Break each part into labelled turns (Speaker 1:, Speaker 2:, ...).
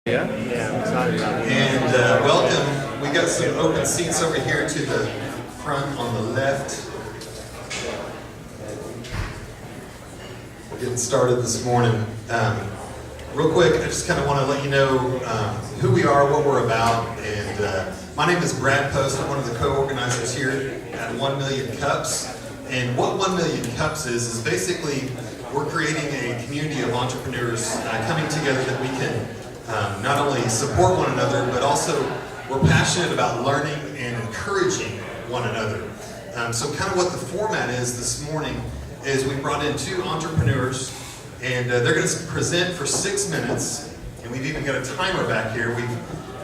Speaker 1: Yeah, I'm excited about it.
Speaker 2: And welcome. We got some open seats over here to the front on the left. We're getting started this morning. Real quick, I just kind of want to let you know who we are, what we're about. And my name is Brad Post. I'm one of the co-organizers here at 1 Million Cups. And what 1 Million Cups is basically we're creating a community of entrepreneurs coming together that we can not only support one another, but also we're passionate about learning and encouraging one another. So kind of what the format is this morning is we brought in two entrepreneurs, and they're going to present for 6 minutes, and we've even got a timer back here.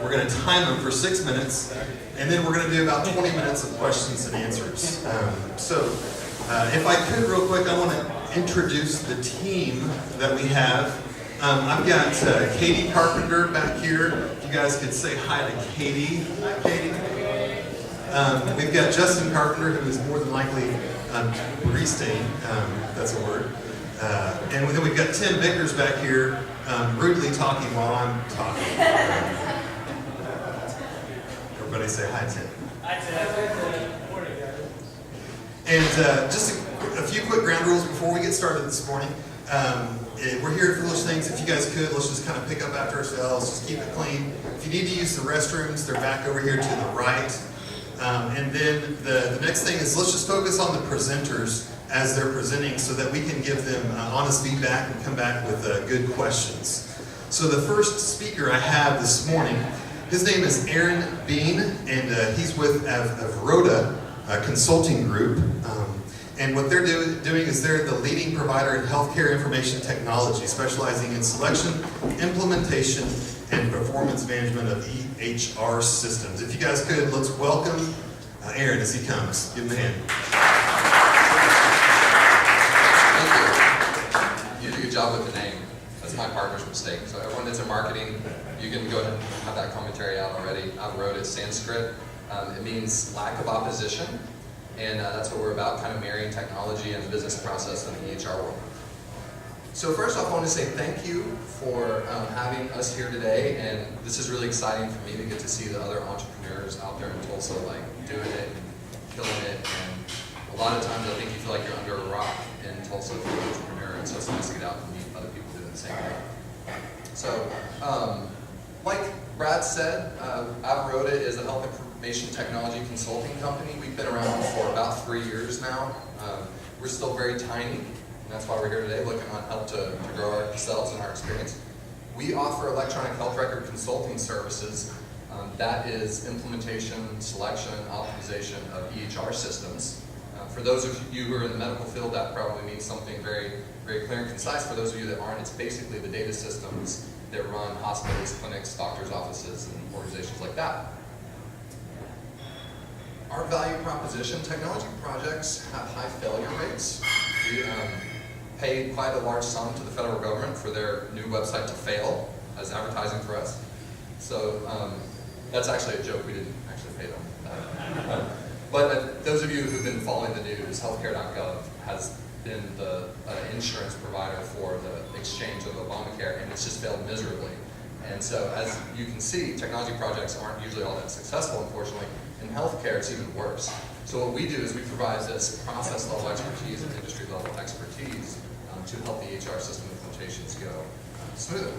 Speaker 2: We're going to time them for 6 minutes, and then we're going to do about 20 minutes of questions and answers. If I could real quick, I want to introduce the team that we have. I've got Katie Carpenter back here. If you guys could say hi to Katie. Hi, Katie. We've got Justin Carpenter, who is more than likely baristaing. That's a word. And then we've got Tim Vickers back here, rudely talking while I'm talking. Everybody say hi, Tim.
Speaker 3: Hi, Tim.
Speaker 2: And just a few quick ground rules before we get started this morning. We're here at Foolish Things. If you guys could, let's just kind of pick up after ourselves. Just keep it clean. If you need to use the restrooms, they're back over here to the right. And then the next thing is let's just focus on the presenters as they're presenting so that we can give them honest feedback and come back with good questions. So the first speaker I have this morning, his name is Aaron Bean, and he's with Avirodha Consulting Group. And what they're doing is they're the leading provider in healthcare information technology, specializing in selection, implementation, and performance management of EHR systems. If you guys could, let's welcome Aaron as he comes. Give him a hand.
Speaker 4: Thank you. You did a good job with the name. That's my partner's mistake. So everyone that's in marketing, you can go ahead and have that commentary out already. Avirodha is Sanskrit. It means lack of opposition. And that's what we're about, kind of marrying technology and the business process in the EHR world. So first off, I want to say thank you for having us here today, and this is really exciting for me to get to see the other entrepreneurs out there in Tulsa doing it and killing it. And a lot of times I think you feel like you're under a rock in Tulsa if you're an entrepreneur, and so it's nice to get out and meet other people doing the same thing. So, like Brad said, Avirodha is a health information technology consulting company. We've been around for about 3 years now. We're still very tiny, and that's why we're here today, looking on help to grow ourselves and our experience. We offer electronic health record consulting services. That is implementation, selection, optimization of EHR systems. For those of you who are in the medical field, that probably means something very, very clear and concise. For those of you that aren't, it's basically the data systems that run hospitals, clinics, doctors' offices, and organizations like that. Our value proposition, technology projects have high failure rates. We pay quite a large sum to the federal government for their new website to fail as advertising for us. So that's actually a joke. We didn't actually pay them. But those of you who've been following the news, healthcare.gov has been the insurance provider for the exchange of Obamacare, and it's just failed miserably. And so as you can see, technology projects aren't usually all that successful, unfortunately. In healthcare, it's even worse. So what we do is we provide this process level expertise and industry level expertise to help the EHR system implementations go smoother.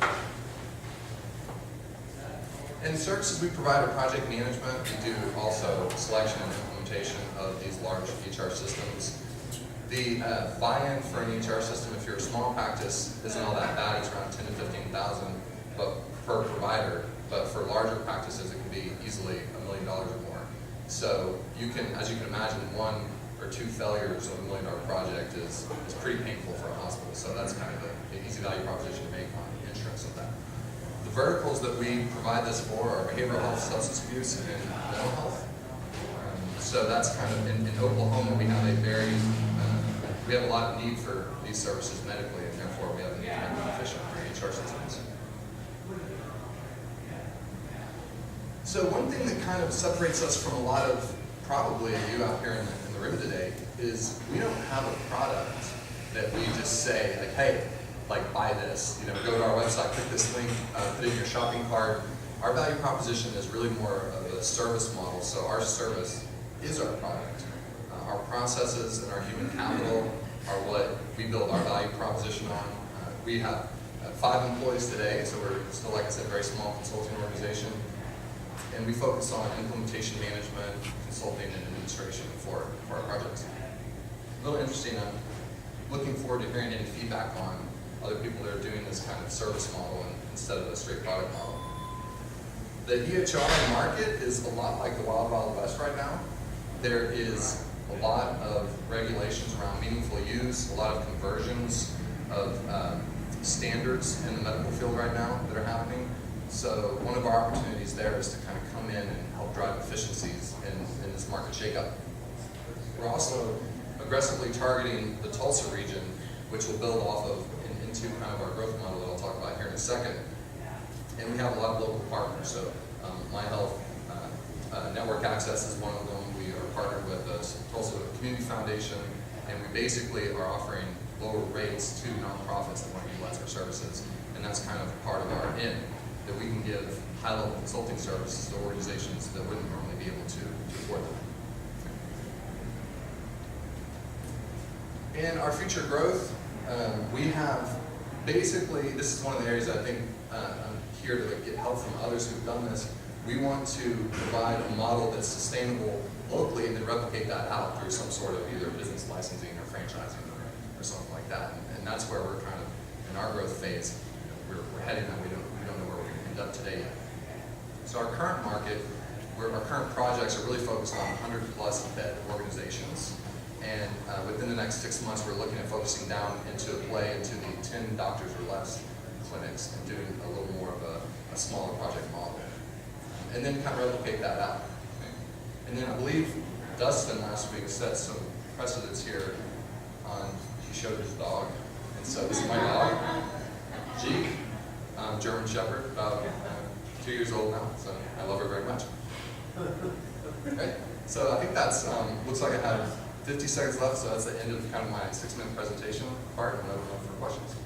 Speaker 4: In services we provide are project management. We do also selection and implementation of these large EHR systems. The buy-in for an EHR system, if you're a small practice, isn't all that bad. It's around 10 to 15,000 per provider. But for larger practices, it can be easily $1 million or more. So you can, as you can imagine, 1 or 2 failures of $1 million project is pretty painful for a hospital. So that's kind of the easy value proposition to make on insurance of that. The verticals that we provide this for are behavioral health, substance abuse, and mental health. So that's kind of in Oklahoma we have we have a lot of need for these services medically, and therefore we have a need to make them efficient for EHR systems. So one thing that kind of separates us from a lot of probably you out here in the room today is we don't have a product that we just say, like, hey, like buy this, go to our website, click this link, put it in your shopping cart. Our value proposition is really more of a service model, so our service is our product. Our processes and our human capital are what we build our value proposition on. We have 5 employees today, so we're still, like I said, a very small consulting organization. And we focus on implementation management, consulting, and administration for our projects. A little interesting, I'm looking forward to hearing any feedback on other people that are doing this kind of service model instead of a straight product model. The EHR market is a lot like the Wild Wild West right now. There is a lot of regulations around meaningful use, a lot of conversions of standards in the medical field right now that are happening. So one of our opportunities there is to kind of come in and help drive efficiencies in this market shakeup. We're also aggressively targeting the Tulsa region, which will build off of into kind of our growth model that I'll talk about here in a second. And we have a lot of local partners. So My Health Network Access is one of them. We are partnered with the Tulsa Community Foundation, and we basically are offering lower rates to nonprofits that want to utilize our services. And that's kind of part of our end, that we can give high-level consulting services to organizations that wouldn't normally be able to afford them. In our future growth, we have basically, this is one of the areas I think I'm here to get help from others who've done this. We want to provide a model that's sustainable locally and then replicate that out through some sort of either business licensing or franchising or something like that. And that's where we're kind of, in our growth phase, we're heading and we don't know where we're going to end up today yet. So our current market, our current projects are really focused on 100+ bed organizations. And within the next 6 months, we're looking at focusing down into the 10 doctors or less clinics and doing a little more of a smaller project model. And then kind of replicate that out. And then I believe Dustin last week set some precedents here on, he showed his dog. And so this is my dog, Jeek, German Shepherd, about 2 years old now, so I love her very much. Okay. So I think that's, looks like I have 50 seconds left, so that's the end of kind of my 6-minute presentation part, and I'll open up for questions.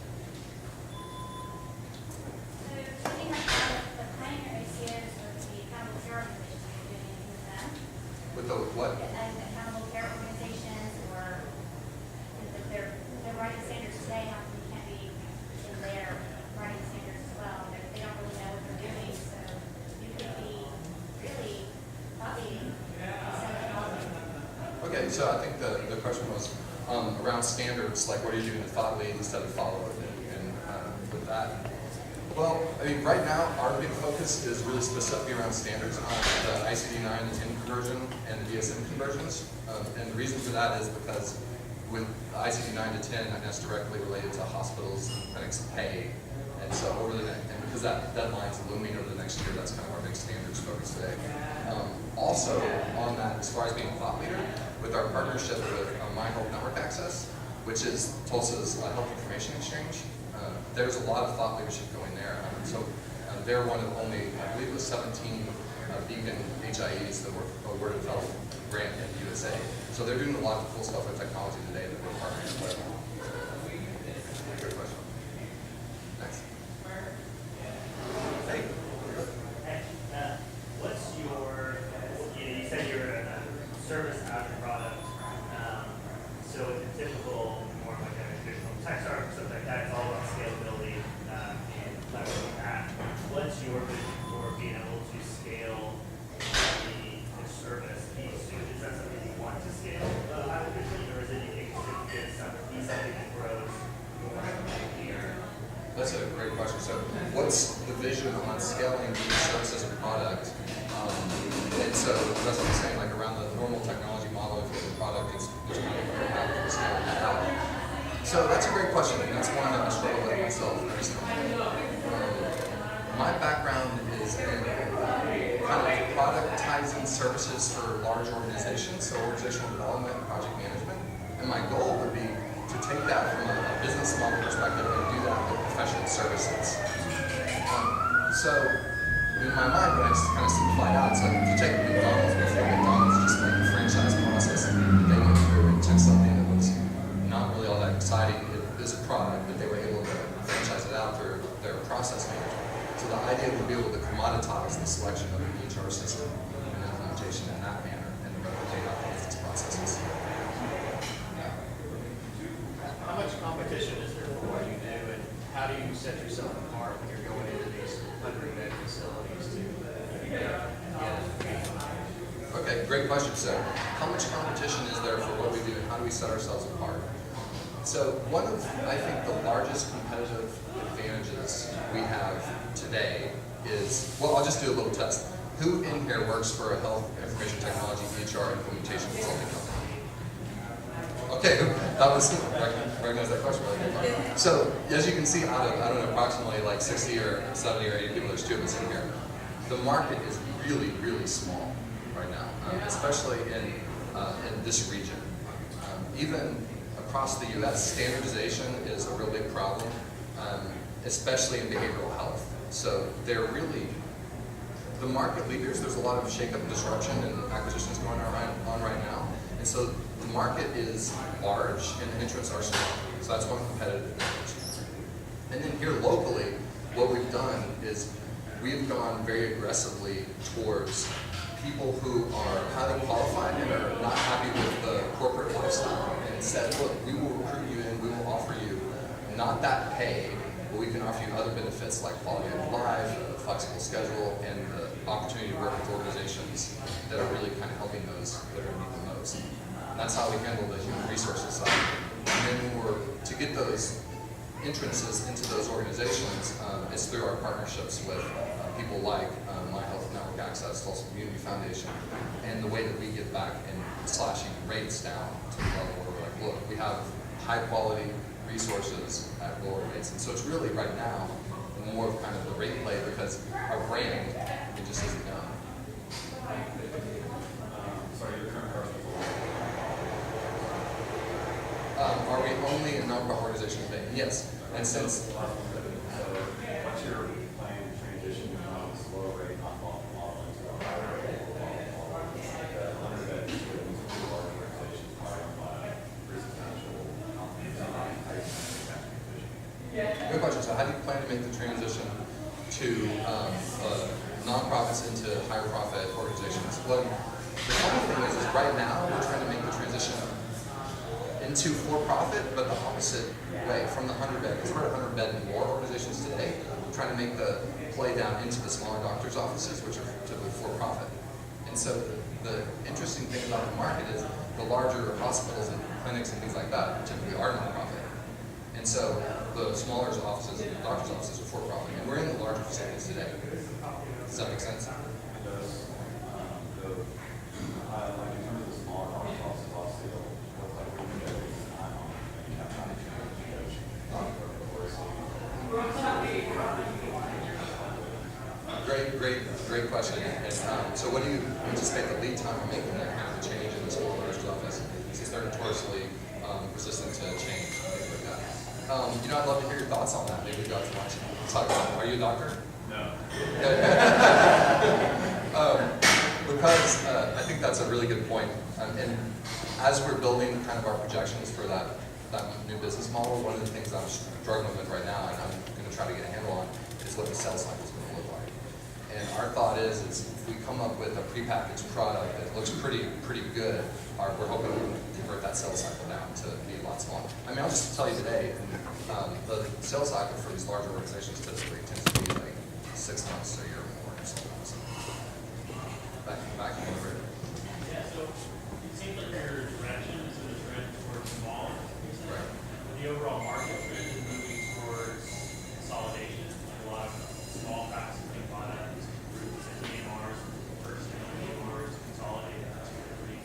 Speaker 4: With the what?
Speaker 3: Accountable care organizations, or if they're writing standards today, how come we can't be in their writing standards as well? They don't really know what they're doing, so you could be really copying instead of following.
Speaker 4: Okay, so I think the question was around standards, like what are you doing to thought lead instead of follow it, and with that. Well, I mean, right now, our big focus is really specifically around standards on the ICD-9 and 10 conversion and the DSM conversions. And the reason for that is because with the ICD-9 to 10, that's directly related to hospitals and clinics' pay. And so and because that deadline's looming over the next year, that's kind of our big standards focus today. Also on that, as far as being a thought leader, with our partnership with My Health Network Access, which is Tulsa's health information exchange, there's a lot of thought leadership going there. They're one of only, I believe it was 17 Beacon HIEs that were awarded a federal grant in the USA. So they're doing a lot of cool stuff with technology today that we're partnering with. Good question. Next. Hey.
Speaker 1: What's your, you said you're a service out of product, so it's a typical, more like a traditional tech startup or something like that, it's all about scalability and leveraging that. What's your vision for being able to scale the service piece? Is that something you want to scale efficiently, or is it you think it's something that grows more here?
Speaker 4: That's a great question. So what's the vision on scaling the service as a product? And so that's what I'm saying, like around the normal technology model, if it's a product, there's kind of a path to scaling that out. So that's a great question, and that's one that I struggle with myself recently. My background is in kind of productizing services for large organizations, so organizational development and project management. And my goal would be to take that from a business model perspective and do that with professional services. So in my mind, when I just kind of simplified out, it's like if you take McDonald's before McDonald's, just like the franchise process, they went through and took something that was not really all that exciting as a product, but they were able to out their process management. So the idea would be able to commoditize the selection of an EHR system and implementation in that manner and replicate out the business processes.
Speaker 5: How much competition is there for what you do, and how do you set yourself apart when you're going into these 100-bed facilities to get
Speaker 4: Okay, great question. So, how much competition is there for what we do, and how do we set ourselves apart? So, one of, I think, the largest competitive advantages we have today is, well, I'll just do a little test. Who in here works for a health information technology EHR implementation consulting company? Okay, that was, recognize that question really good. So, as you can see, out of, I don't know, approximately like 60 or 70 or 80 people, there's 2 of us in here. The market is really, really small right now, especially in this region. Even across the U.S., standardization is a real big problem, especially in behavioral health. So they're really, the market leaders, there's a lot of shakeup and disruption and acquisitions going on right now. And so the market is large and the entrants are small. So that's one competitive advantage. And then here locally, what we've done is we've gone very aggressively towards people who are highly qualified and are not happy with the corporate lifestyle and said, look, we will recruit you and we will offer you not that pay, but we can offer you other benefits like quality of life, a flexible schedule, and the opportunity to work with organizations that are really kind of helping those that are need the most. And that's how we handle the human resources side. And then when we're, to get those entrances into those organizations, is through our partnerships with people like My Health Network Access, Tulsa Community Foundation, and the way that we give back and slashing rates down to the level where we're like, look, we have high quality resources at lower rates. And so it's really right now more of kind of the rate play because our brand, it just isn't known.
Speaker 6: Sorry, your current person.
Speaker 4: Are we only a nonprofit organization today? Yes. And since
Speaker 6: What's your plan to transition from this low rate non-profit model into a higher rate model? The 100-bed facilities for large organizations probably by residential companies and high transition.
Speaker 4: good question. So how do you plan to make the transition to nonprofits into higher profit organizations? Well, the funny thing is right now we're trying to make the transition into for-profit, but the opposite way, from the 100-bed, because we're at 100-bed and more organizations today, we're trying to make the play down into the smaller doctor's offices, which are typically for-profit. And so the interesting thing about the market is the larger hospitals and clinics and things like that typically are nonprofit. And so the smaller offices and doctor's offices are for-profit, and we're in the larger facilities today. Does that make sense?
Speaker 6: It does. Like in terms of the smaller doctor's offices, obviously they'll look like we can get time on and you have time to change
Speaker 4: Great question. And, so what do you anticipate the lead time of making that kind of change in the small doctor's office, since they're notoriously resistant to change and things like that? I'd love to hear your thoughts on that. Maybe Dr. Watch. Talk about it. Are you a doctor?
Speaker 6: No.
Speaker 4: Because I think that's a really good point. And as we're building kind of our projections for that new business model, one of the things I'm struggling with right now, and I'm going to try to get a handle on, is what the sales cycle is going to look like. And our thought is if we come up with a prepackaged product that looks pretty good, we're hoping we can convert that sales cycle down to be a lot smaller. I mean, I'll just tell you today, the sales cycle for these larger organizations typically tends to be like 6 months to a year or more or something. So, back over.
Speaker 7: Yeah, so it seems like your direction is in a trend towards small.
Speaker 4: Right.
Speaker 7: The overall market trend is moving towards consolidation. Like a lot of small practices being bought up, these groups and EMRs, first EMRs consolidated into three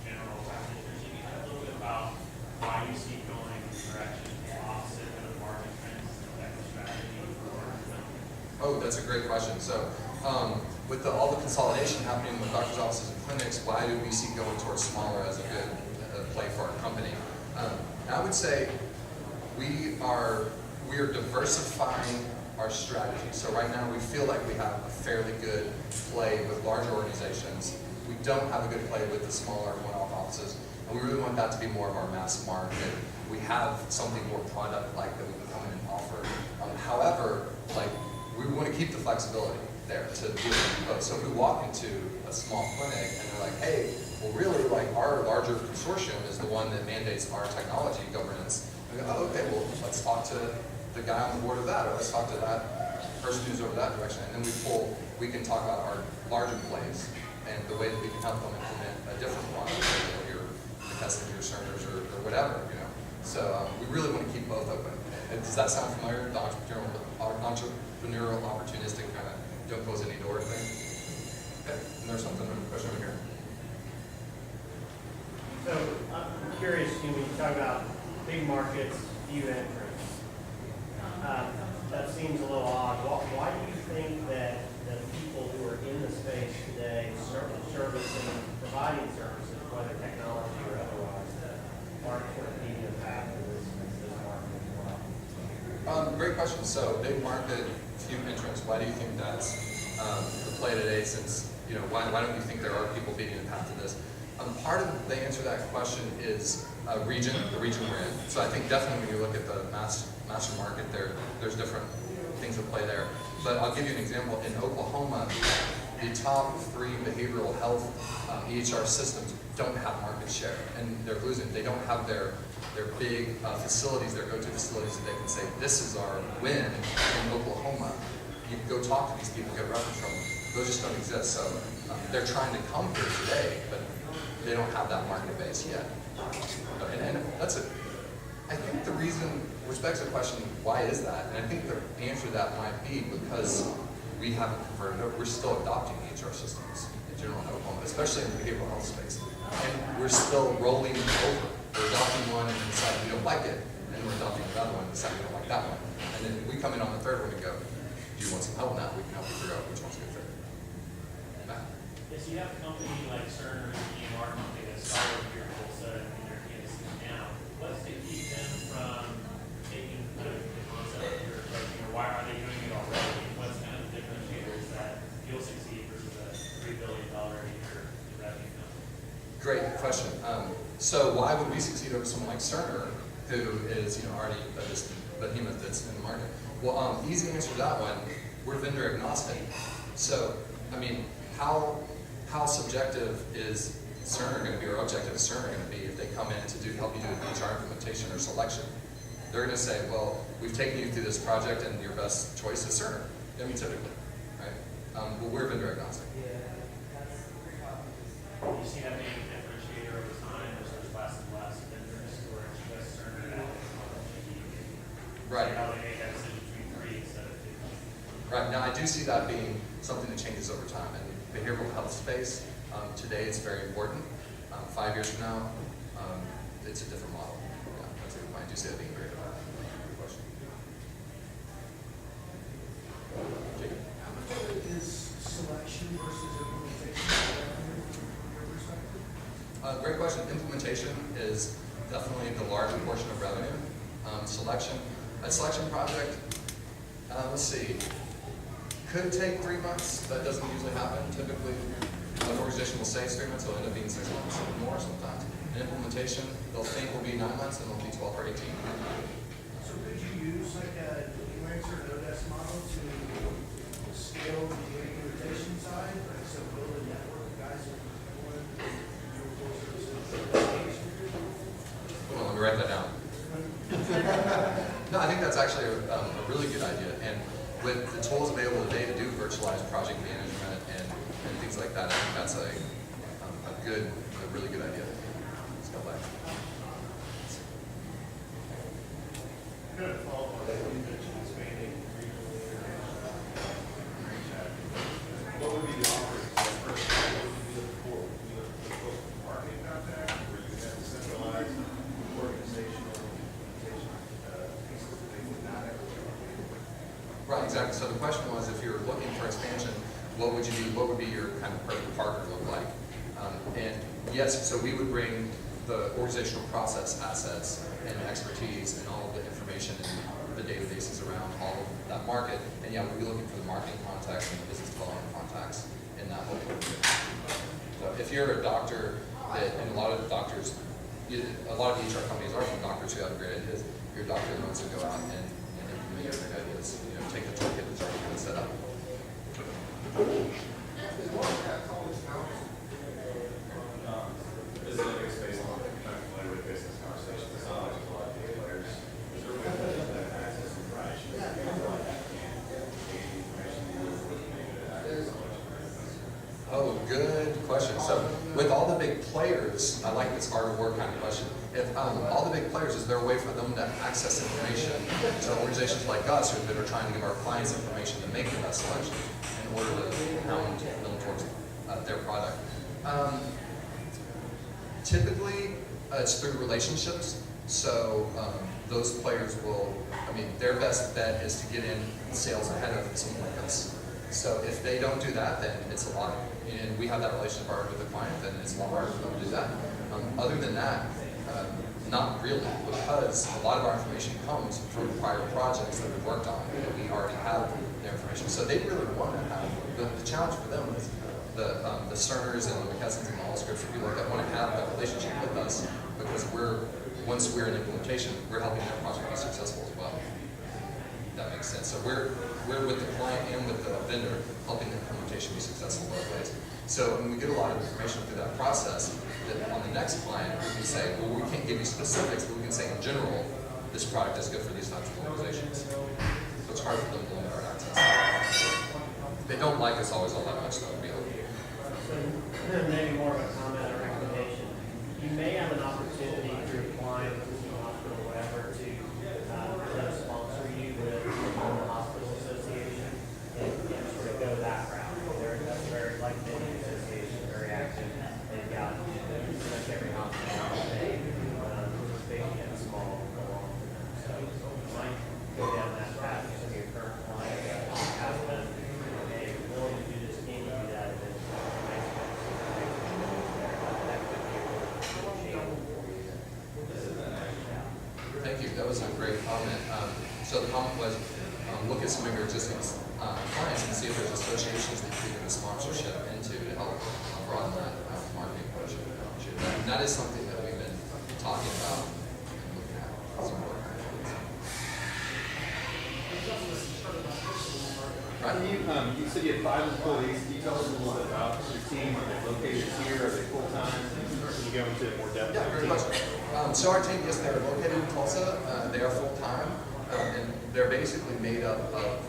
Speaker 7: general practitioners. Can you talk a little bit about why you see going in the direction opposite of the market trends and that strategy for them?
Speaker 4: Oh, that's a great question. So, with all the consolidation happening with doctors' offices and clinics, why do we see going towards smaller as a good play for our company? I would say we are diversifying our strategy. So right now we feel like we have a fairly good play with larger organizations. We don't have a good play with the smaller one-off offices. And we really want that to be more of our mass market. We have something more product-like that we can come in and offer. However, like, we want to keep the flexibility there to do both. So if we walk into a small clinic and they're like, hey, well really, like, our larger consortium is the one that mandates our technology governance. We go, oh, okay, well, let's talk to the guy on the board of that, or let's talk to that person who's over that direction. And then we can talk about our larger plays and the way that we can help them implement a different product, you know, your testing your cerners or whatever, you know. So we really want to keep both open. And does that sound familiar? The entrepreneurial, opportunistic kind of don't close any door thing? Okay, and there's something, a question over here.
Speaker 8: So I'm curious, when you talk about big markets, few entrants, that seems a little odd. Why do you think that the people who are in the space today, servicing, providing services, whether technology or otherwise, aren't sort of leading the path to this market as well?
Speaker 4: Great question. So big market, few entrants. Why do you think that's the play today? Since, you know, why don't you think there are people beating the path to this? Part of the answer to that question is the region we're in. So I think definitely when you look at the master market, there's different things at play there. But I'll give you an example. In Oklahoma, the top 3 behavioral health EHR systems don't have market share, and they're losing. They don't have their big facilities, their go-to facilities that they can say, this is our win in Oklahoma. You can go talk to these people, get reference from them. Those just don't exist. So they're trying to come here today, but they don't have that market base yet. And that's I think the reason, which begs the question, why is that? And I think the answer to that might be because we haven't converted over. We're still adopting EHR systems in general in Oklahoma, especially in the behavioral health space. And we're still rolling over. We're adopting one and decide we don't like it, and we're adopting another one and decide we don't like that one. And then we come in on the third one and go, do you want some help now? We can help you figure out which one's a good fit. Matt?
Speaker 7: Yes, you have a company like Cerner, an EMR company that's started here in Tulsa and they're campuses now. What's to keep them from taking the concept here? Like, you know, why are they doing it already? What's kind of the differentiators that you'll succeed versus a $3 billion a year revenue company?
Speaker 4: Great question. So why would we succeed over someone like Cerner, who is, you know, already this behemoth that's in the market? Well, easy answer to that one, we're vendor agnostic. So, I mean, how subjective is Cerner going to be, or objective is Cerner going to be if they come in to help you do an HR implementation or selection? They're going to say, well, we've taken you through this project and your best choice is Cerner. I mean, typically, right? Well, we're vendor agnostic.
Speaker 7: Do you see that being a differentiator over time versus less and less vendors who are just Cerner out technology?
Speaker 4: Right.
Speaker 7: How they make that decision between 3 instead of 2?
Speaker 4: Right, now I do see that being something that changes over time. In the behavioral health space, today it's very important. 5 years from now, it's a different model. Yeah, that's a good point. I do see that being very good. Good question. Jacob?
Speaker 9: How much of it is selection versus implementation from your perspective?
Speaker 4: Great question. Implementation is definitely the larger portion of revenue. Selection, a selection project, let's see, could take 3 months. That doesn't usually happen. Typically, an organization will say it's 3 months, it'll end up being 6 months or more sometimes. In implementation, they'll think will be 9 months, and it'll be 12 or 18.
Speaker 9: So could you use like a Linux or Nodesk model to scale the implementation side? Like so build a network of guys who want your full services?
Speaker 4: Well, let me write that down. No, I think that's actually a really good idea. And with the tools available today to do virtualized project management and things like that, I think that's a really good idea. Let's go back.
Speaker 6: Kind of follow on that, you mentioned expanding regional what would be the offering? First, what would you be looking for? Would you be looking for close marketing contact, where you have centralized organizational implementation pieces that they would not ever do?
Speaker 4: Right, exactly. So the question was, if you're looking for expansion, what would be your kind of perfect partner look like? And yes, so we would bring the organizational process assets and expertise and all of the information and the databases around all of that market. And yeah, we'd be looking for the marketing contacts and the business development contacts in that whole organization. So if you're a doctor, and a lot of doctors a lot of the HR companies are from doctors who have great ideas. Your doctor is the ones who go out and implement your great ideas. Take the toolkit that's already been set up.
Speaker 6: This is a big space, I'm not familiar with business conversations, it's not like there's a lot of big players. Is there a way that access information?
Speaker 4: Oh, good question. So with all the big players, I like this hard work kind of question. If all the big players, is there a way for them to access information to organizations like us who are trying to give our clients information to make the best selection in order to hound them towards their product? Typically, it's through relationships. So those players will, their best bet is to get in sales ahead of someone like us. So if they don't do that, then it's a lot, and we have that relationship already with the client, then it's a lot harder for them to do that. Other than that, not really, because a lot of our information comes from prior projects that we've worked on, and we already have their information. So they really want to have, the challenge for them is the Cerners and the McKessons and the Allscripts, people like that want to have that relationship with us, because once we're in implementation, we're helping their project be successful as well. That makes sense. So we're with the client and with the vendor helping the implementation be successful both ways. So when we get a lot of information through that process, that on the next client we can say, well, we can't give you specifics, but we can say in general, this product is good for these types of organizations. So it's hard for them to limit our access. They don't like us always all that much, though, to be honest.
Speaker 8: So maybe more of a comment or recommendation. You may have an opportunity through a client, through a hospital, whatever, to sponsor you with the hospital association and sort of go that route. That's very, like many associations, very active. They've got pretty much every hospital in the state, big and small, along. So you might go down that path with some of your current clients, ask them, hey, we're willing to do this, can you do that? And then that could be a really change for you.
Speaker 4: Thank you. That was a great comment. So the comment was, look at some of your existing clients and see if there's associations that you can sponsorship into to help broaden that marketing push. And that is something that we've been talking about and looking at. Some more.
Speaker 6: Right. You said you had 5 employees. Can you tell us a little bit about your team? Are they located here? Are they full-time? Can you go into more depth?
Speaker 4: Yeah, very much. So our team, yes, they're located in Tulsa. They are full-time, and they're basically made up of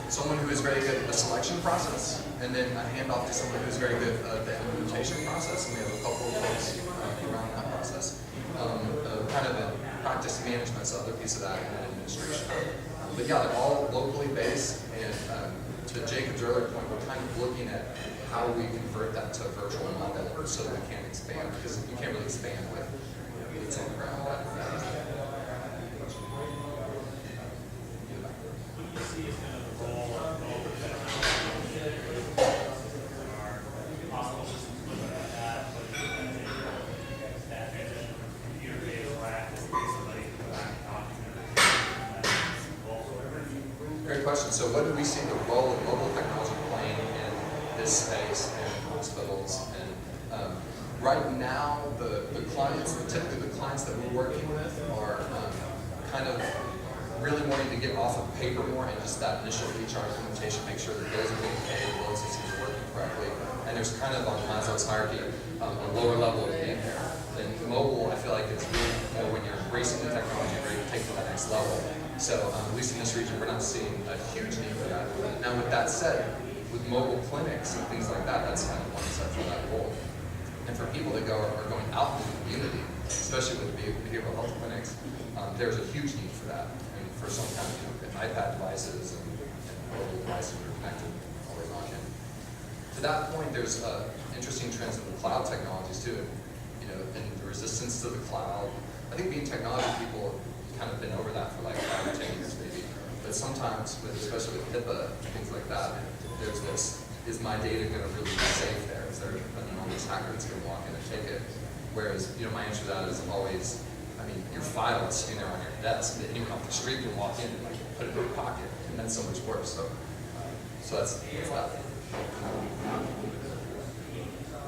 Speaker 4: someone who is very good at the selection process, and then a handoff to someone who's very good at the implementation process. And we have a couple of folks around that process. Kind of in practice management, so other piece of that, and administration. But yeah, they're all locally based, and to Jacob's earlier point, we're kind of looking at how we convert that to a virtual model so that we can expand, because you can't really expand with boots on the ground.
Speaker 7: What do you see as kind of the role of mobile technology in our hospital systems looking at that? What do you think that transition from computer-based practice to somebody who can back document
Speaker 4: Great question. So what do we see the role of mobile technology playing in this space and hospitals? And right now, the clients, typically the clients that we're working with are kind of really wanting to get off of paper more and just that initial HR implementation, make sure that bills are being paid, the billing systems are working correctly. And there's kind of on Maslow's hierarchy, a lower level of being there. And mobile, I feel like it's really more when you're embracing the technology, ready to take to the next level. So at least in this region, we're not seeing a huge need for that. Now with that said, with mobile clinics and things like that, that's kind of one step for that role. And for people that are going out in the community, especially with behavioral health clinics, there's a huge need for that. And for some kind of iPad devices and mobile devices that are connected always on in. To that point, there's interesting trends in the cloud technologies too. And the resistance to the cloud. I think being technology people kind of been over that for like 5 or 10 years maybe. But sometimes, especially with HIPAA and things like that, there's this, is my data going to really be safe there? Is there an enormous hacker that's going to walk in and take it? Whereas, my answer to that is always, your file is sitting there on your desk, that anyone off the street can walk in and put it in their pocket, and that's so much worse. So that's that.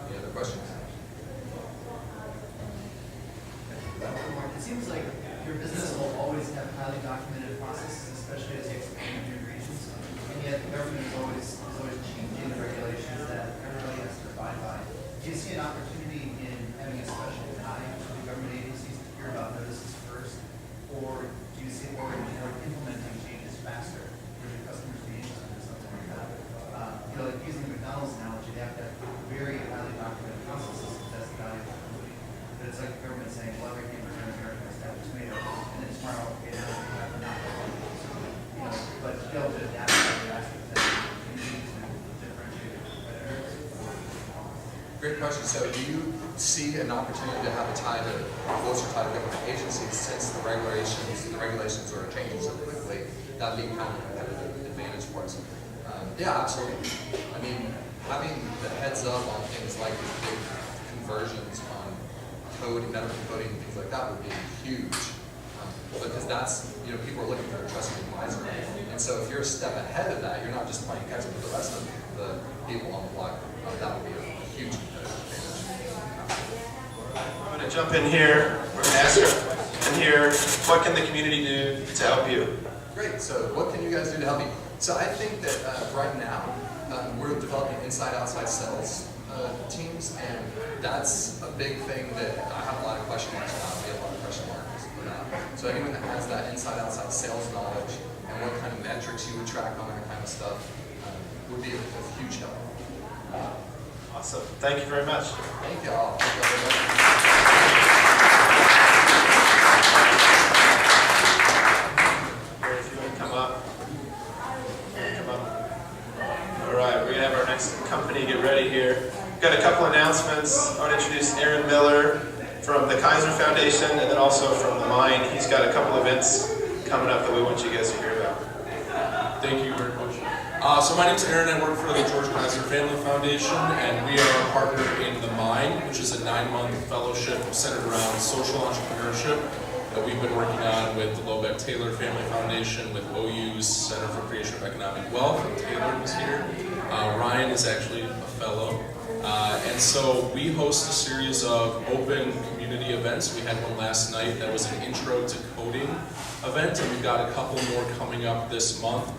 Speaker 4: Any other questions?
Speaker 10: seems like your business will always have highly documented processes, especially as you expand into your regions. And yet the government is always changing the regulations that everybody has to abide by. Do you see an opportunity in having a special guide for the government agencies to hear about notices first? Or do you see more implementing changes faster for your customers to be interested in something like that? Like using the McDonald's analogy, they have to have very highly documented processes to test the value of the company. But it's like the government saying, well, every neighbor in America has to have a tomato, and then tomorrow, okay, now we have to not have one. But to be able to adapt to the aspect that you need to differentiate your competitors.
Speaker 4: Great question. So do you see an opportunity to have a tie to closer tie to government agencies since the regulations are changing so quickly? That being kind of a competitive advantage for us. Yeah, absolutely. I mean, having the heads up on things like these big conversions on code, medical coding, and things like that would be huge. Because that's, people are looking for a trusted advisor. And so if you're a step ahead of that, you're not just playing catch up with the rest of the people on the block. That would be a huge competitive advantage.
Speaker 11: I'm going to jump in here. We're going to ask in here, what can the community do to help you?
Speaker 4: Great. So what can you guys do to help me? So I think that right now we're developing inside-outside sales teams, and that's a big thing that I have a lot of question marks about. We have a lot of question marks for that. So anyone that has that inside-outside sales knowledge and what kind of metrics you would track on that kind of stuff would be a huge help.
Speaker 11: Awesome. Thank you very much.
Speaker 4: Thank you all.
Speaker 11: If you want to come up. All right, we're going to have our next company get ready here. We've got a couple announcements. I want to introduce Aaron Miller from the Kaiser Foundation and then also from the Mine. He's got a couple events coming up that we want you guys to hear about.
Speaker 12: Thank you very much. So my name is Aaron. I work for the George Kaiser Family Foundation, and we are a partner in the Mine, which is a 9-month fellowship centered around social entrepreneurship that we've been working on with the Lobeck Taylor Family Foundation, with OU's Center for Creation of Economic Wealth, and Taylor is here. Ryan is actually a fellow. And so we host a series of open community events. We had one last night that was an intro to coding event, and we've got a couple more coming up this month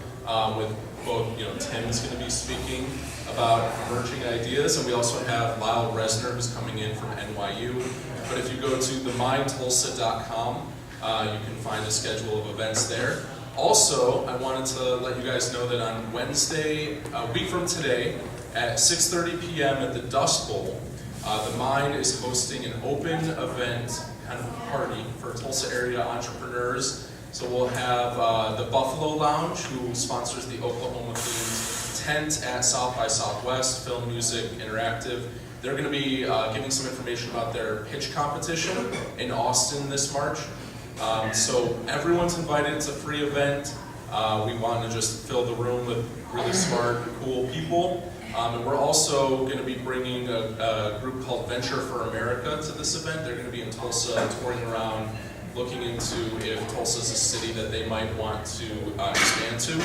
Speaker 12: with both, Tim's going to be speaking about emerging ideas, and we also have Lyle Resner who's coming in from NYU. But if you go to themindtulsa.com, you can find a schedule of events there. Also, I wanted to let you guys know that on Wednesday, a week from today, at 6:30 p.m. at the Dust Bowl, the Mine is hosting an open event, kind of a party for Tulsa area entrepreneurs. So we'll have the Buffalo Lounge, who sponsors the Oklahoma-themed tent at South by Southwest, Film, Music, Interactive. They're going to be giving some information about their pitch competition in Austin this March. So everyone's invited. It's a free event. We want to just fill the room with really smart, cool people. And we're also going to be bringing a group called Venture for America to this event. They're going to be in Tulsa, touring around, looking into if Tulsa is a city that they might want to expand to.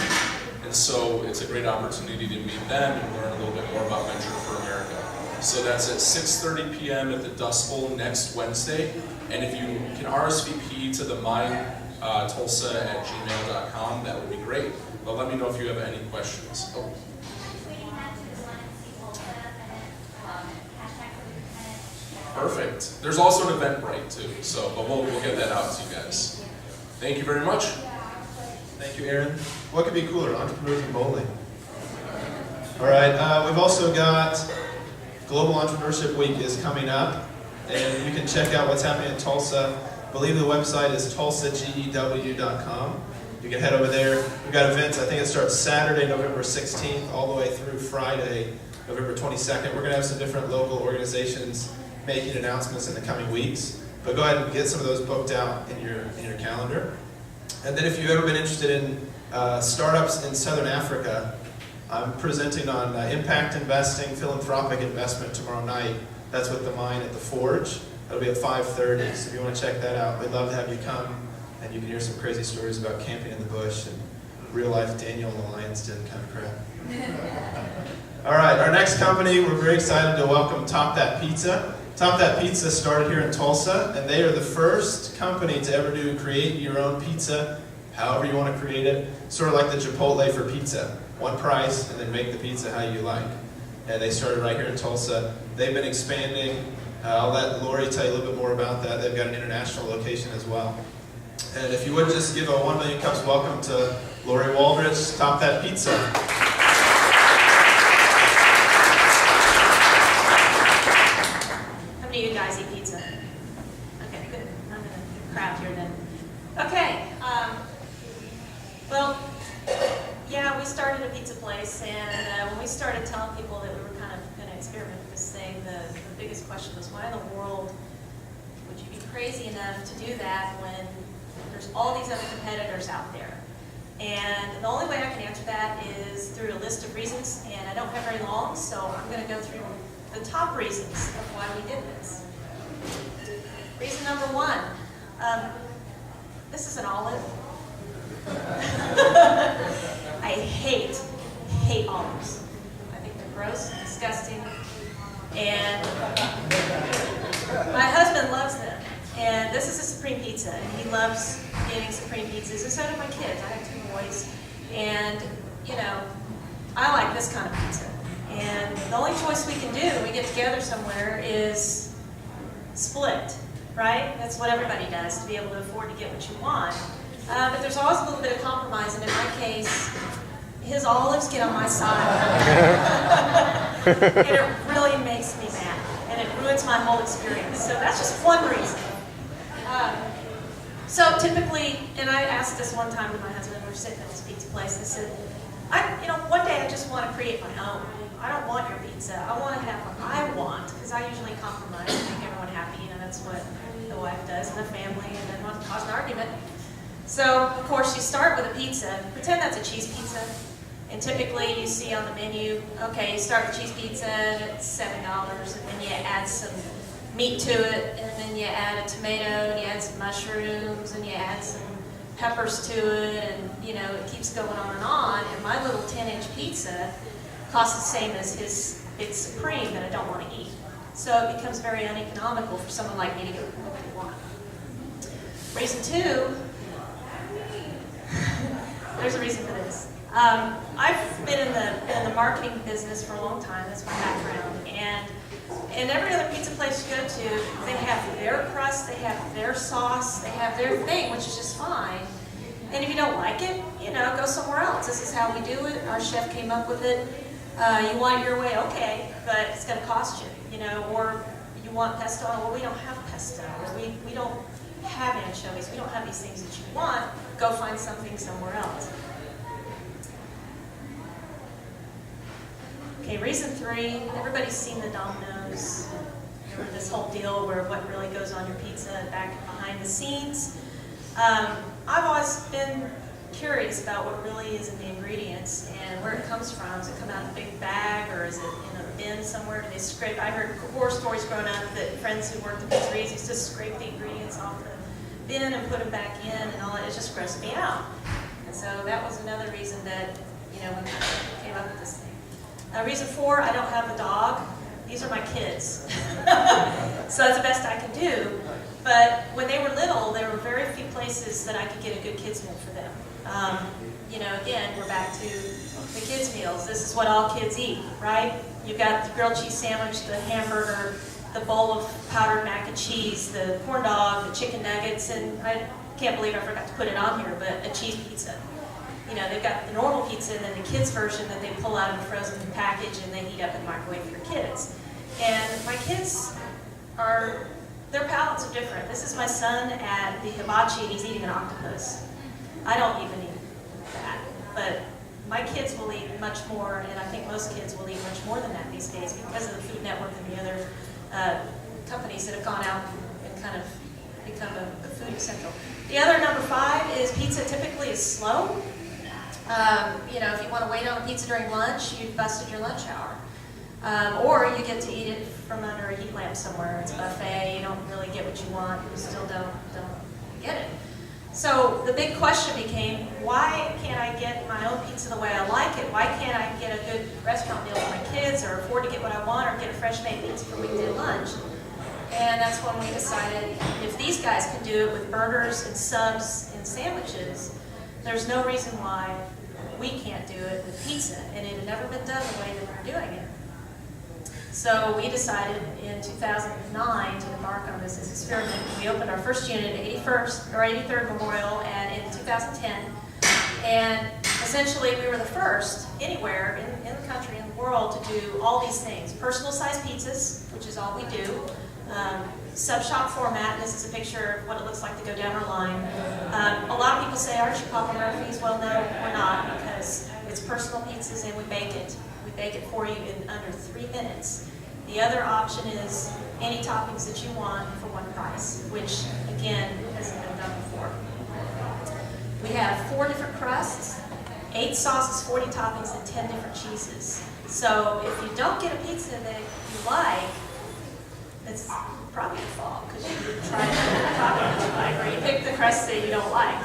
Speaker 12: And so it's a great opportunity to meet them and learn a little bit more about Venture for America. So that's at 6:30 p.m. at the Dust Bowl next Wednesday. And if you can RSVP to the mindtulsa@gmail.com, that would be great. But let me know if you have any questions. Oh. Perfect. There's also an Eventbrite too, but we'll get that out to you guys. Thank you very much.
Speaker 11: Thank you, Aaron. What could be cooler, entrepreneurs and bowling? All right, we've also got Global Entrepreneurship Week is coming up, and you can check out what's happening in Tulsa. I believe the website is tulsagew.com. You can head over there. We've got events. I think it starts Saturday, November 16th, all the way through Friday, November 22nd. We're going to have some different local organizations making announcements in the coming weeks. But go ahead and get some of those booked out in your calendar. And then if you've ever been interested in startups in Southern Africa, I'm presenting on impact investing, philanthropic investment tomorrow night. That's with the Mine at the Forge. That'll be at 5:30. So if you want to check that out, we'd love to have you come, and you can hear some crazy stories about camping in the bush and real life Daniel in the lion's den kind of crap. All right, our next company, we're very excited to welcome Top That Pizza Top That Pizza started here in Tulsa, and they are the first company to ever do create your own pizza, however you want to create it, sort of like the Chipotle for pizza. One price, and then make the pizza how you like. And they started right here in Tulsa. They've been expanding. I'll let Lori tell you a little bit more about that. They've got an international location as well. And if you would just give a 1 million cups welcome to Lori Waldrich, Top That Pizza.
Speaker 13: How many of you guys eat pizza? Okay, good. I'm in a crowd here then. Okay. Well, yeah, we started a pizza place, and when we started telling people that we were kind of going to experiment with this thing, the biggest question was, why in the world would you be crazy enough to do that when there's all these other competitors out there? And the only way I can answer that is through a list of reasons, and I don't have very long, so I'm going to go through the top reasons of why we did this. Reason number one, this is an olive. I hate olives. I think they're gross and disgusting, and my husband loves them. And this is a supreme pizza, and he loves getting supreme pizzas, and so do my kids. I have 2 boys, and you know, I like this kind of pizza. And the only choice we can do when we get together somewhere is split, right? That's what everybody does to be able to afford to get what you want. But there's always a little bit of compromise, and in my case, his olives get on my side. And it really makes me mad, and it ruins my whole experience. So that's just one reason. So typically, and I asked this one time to my husband, we were sitting at this pizza place, I said, one day I just want to create my own. I don't want your pizza. I want to have what I want, because I usually compromise and make everyone happy, and that's what the wife does in the family, and then want to cause an argument. So, of course, you start with a pizza. Pretend that's a cheese pizza. And typically you see on the menu, okay, you start with cheese pizza and it's $7, and then you add some meat to it, and then you add a tomato, and you add some mushrooms, and you add some peppers to it, and you know, it keeps going on and on. And my little 10-inch pizza costs the same as his big supreme that I don't want to eat. So it becomes very uneconomical for someone like me to get what they want. Reason two, there's a reason for this. I've been in the marketing business for a long time. That's my background. And every other pizza place you go to, they have their crust, they have their sauce, they have their thing, which is just fine. And if you don't like it, you know, go somewhere else. This is how we do it. Our chef came up with it. You want it your way, okay, but it's going to cost you, you know. Or you want pesto, well, we don't have pesto. Or we don't have anchovies. We don't have these things that you want. Go find something somewhere else. Okay, reason three, everybody's seen the Domino's, or this whole deal where what really goes on your pizza back behind the scenes. I've always been curious about what really is in the ingredients and where it comes from. Does it come out in a big bag, or is it in a bin somewhere? Do they scrape? I heard horror stories growing up that friends who worked in pizzerias used to scrape the ingredients off the bin and put them back in, and all that. It just grossed me out. And so that was another reason that, you know, when I came up with this thing. Reason four, I don't have a dog. These are my kids. So that's the best I can do. But when they were little, there were very few places that I could get a good kids meal for them. You know, again, we're back to the kids meals. This is what all kids eat, right? You've got the grilled cheese sandwich, the hamburger, the bowl of powdered mac and cheese, the corn dog, the chicken nuggets, and I can't believe I forgot to put it on here, but a cheese pizza. You know, they've got the normal pizza and then the kids' version that they pull out of the frozen package and they heat up in the microwave for kids. And my kids are, their palates are different. This is my son at the hibachi and he's eating an octopus. I don't even eat that. But my kids will eat much more, and I think most kids will eat much more than that these days because of the Food Network and the other companies that have gone out and kind of become a food essential. The other number five is pizza typically is slow. You know, if you want to wait on a pizza during lunch, you've busted your lunch hour. Or you get to eat it from under a heat lamp somewhere. It's a buffet, you don't really get what you want, you still don't get it. So the big question became, why can't I get my own pizza the way I like it? Why can't I get a good restaurant meal for my kids, or afford to get what I want, or get a fresh made pizza for weekday lunch? And that's when we decided if these guys can do it with burgers and subs and sandwiches, there's no reason why we can't do it with pizza. And it had never been done the way that we're doing it. So we decided in 2009 to embark on this experiment. We opened our first unit at 81st or 83rd Memorial and in 2010. And essentially we were the first anywhere in the country, in the world, to do all these things. Personal sized pizzas, which is all we do. Sub-shop format, this is a picture of what it looks like to go down our line. A lot of people say, aren't you Papa Murphy's? Well, no, we're not, because it's personal pizzas and we bake it. We bake it for you in under 3 minutes. The other option is any toppings that you want for one price, which, again, hasn't been done before. We have 4 different crusts, 8 sauces, 40 toppings, and 10 different cheeses. So if you don't get a pizza that you like, it's probably your fault, because you tried the topping that you like, or you picked the crust that you don't like.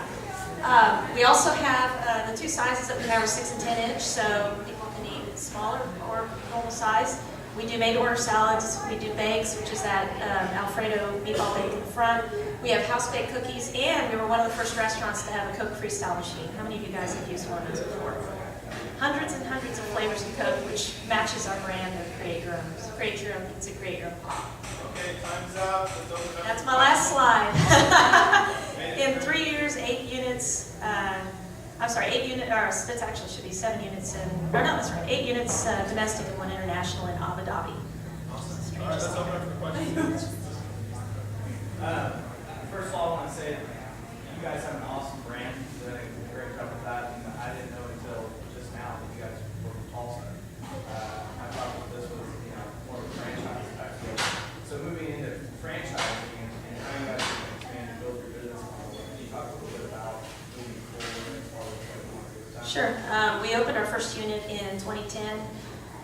Speaker 13: We also have the 2 sizes that we have are 6 and 10 inch, so people can eat smaller or normal size. We do made-to-order salads, we do bakes, which is that Alfredo meatball bake in the front. We have house-baked cookies, and we were one of the first restaurants to have a Coke Freestyle machine. How many of you guys have used one of those before? Hundreds and hundreds of flavors of Coke, which matches our brand of Create Your Own. Create Your Own Pizza, Create Your Own Pop.
Speaker 11: Okay, time's up. Let's open up.
Speaker 13: That's my last slide. In 3 years, 8 units, I'm sorry, 8 units, or this actually should be 7 units in, or no, that's right, 8 units domestic and 1 international in Abu Dhabi.
Speaker 11: Awesome. All right, let's open up for questions.
Speaker 14: First of all, I want to say you guys have an awesome brand. You're doing a great job with that. And I didn't know until just now that you guys were from Tulsa. I thought that this was, more of a franchise type deal. So moving into franchising and how you guys are going to expand and build your business model, can you talk a little bit about moving forward as far as what you want to do?
Speaker 13: Sure. We opened our first unit in 2010.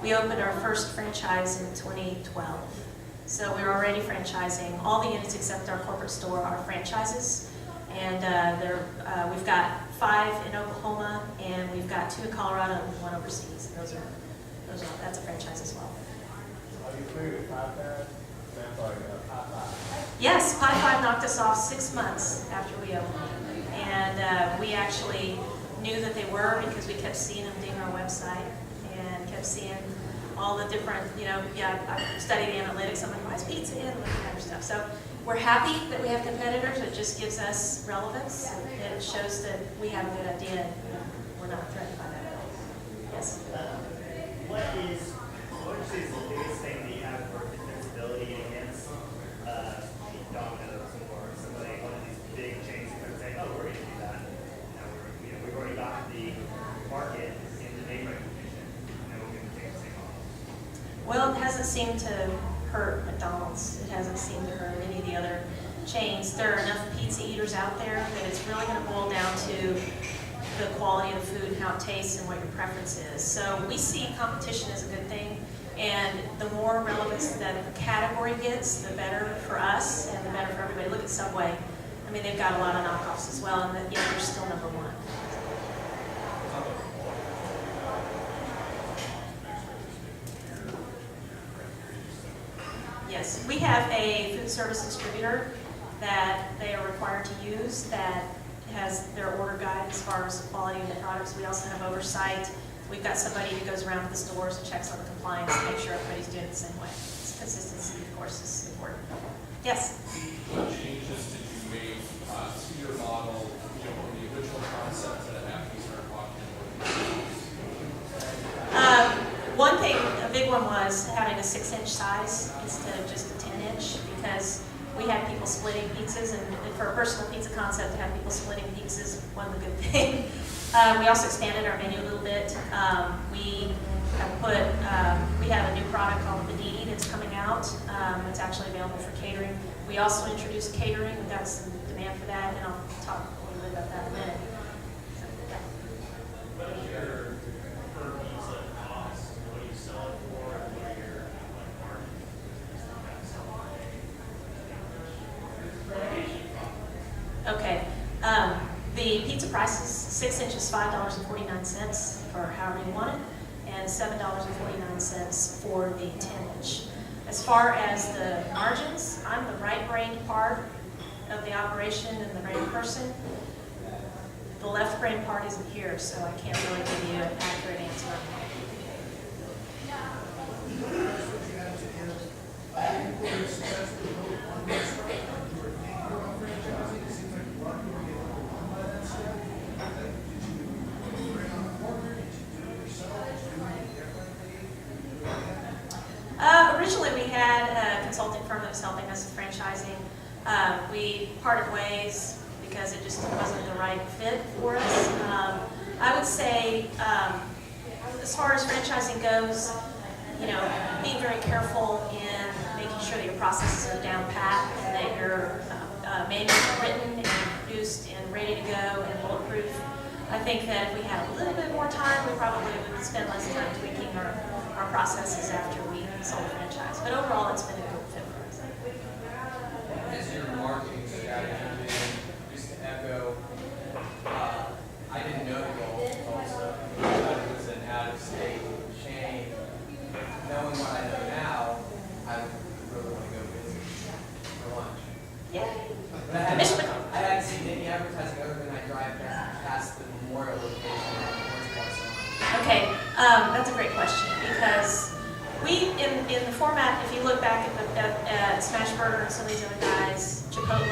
Speaker 13: We opened our first franchise in 2012. So we're already franchising. All the units except our corporate store are franchises. And we've got 5 in Oklahoma, and we've got 2 in Colorado and 1 overseas. That's a franchise as well.
Speaker 9: Are you familiar with Pie Five? Sounds like Pie Five.
Speaker 13: Yes, Pie 5 knocked us off 6 months after we opened. And we actually knew that they were because we kept seeing them ding our website and kept seeing all the different, I study the analytics. I'm like, why is pizza in? That kind of stuff. So we're happy that we have competitors. It just gives us relevance. It shows that we have a good idea and we're not threatened by that at all. Yes?
Speaker 1: What would you say is the biggest thing that you have for defensibility against Domino's or somebody, one of these big chains that are saying, oh, we're going to do that. We've already got the market in the name recognition, and we're going to take the same model.
Speaker 13: Well, it hasn't seemed to hurt McDonald's. It hasn't seemed to hurt any of the other chains. There are enough pizza eaters out there that it's really going to boil down to the quality of the food, how it tastes, and what your preference is. So we see competition as a good thing, and the more relevance that the category gets, the better for us and the better for everybody. Look at Subway. I mean, they've got a lot of knockoffs as well, and yet they're still number 1. Yes, we have a food service distributor that they are required to use that has their order guide as far as the quality of the products. We also have oversight. We've got somebody who goes around to the stores and checks on the compliance to make sure everybody's doing it the same way. Consistency, of course, is important. Yes?
Speaker 12: What changes did you make to your model, from the original concept to after you started walking in?
Speaker 13: One thing, a big one was having a 6-inch size instead of just a 10-inch because we had people splitting pizzas, and for a personal pizza concept, to have people splitting pizzas wasn't a good thing. We also expanded our menu a little bit. We have a new product called the Panini that's coming out. It's actually available for catering. We also introduced catering. We've got some demand for that, and I'll talk a little bit about that in a minute. So, yeah.
Speaker 7: What is your per pizza cost? What do you sell it for? And what are your margins?
Speaker 13: Okay. The pizza price is 6 inches, $5.49 for however you want it, and $7.49 for the 10-inch. As far as the margins, I'm the right-brained part of the operation and the brain person. The left-brain part isn't here, so I can't really give you an accurate answer. Originally, we had a consulting firm that was helping us with franchising. We parted ways because it just wasn't the right fit for us. I would say, as far as franchising goes, being very careful in making sure that your processes are down pat and that your manuals are written and produced and ready to go and bulletproof. I think that if we had a little bit more time, we probably would spend less time tweaking our processes after we sold the franchise. But overall, it's been a good fit for us.
Speaker 14: As your marketing strategy, just to echo, I didn't know the goal of Tulsa. I thought it was an out-of-state chain. Knowing what I know now, I really want to go visit for lunch.
Speaker 13: Yay!
Speaker 14: But I hadn't seen any advertising other than I drive past the memorial location towards Tulsa.
Speaker 13: Okay, that's a great question because we, in the format, if you look back at Smashburger and some of these other guys, Chipotle,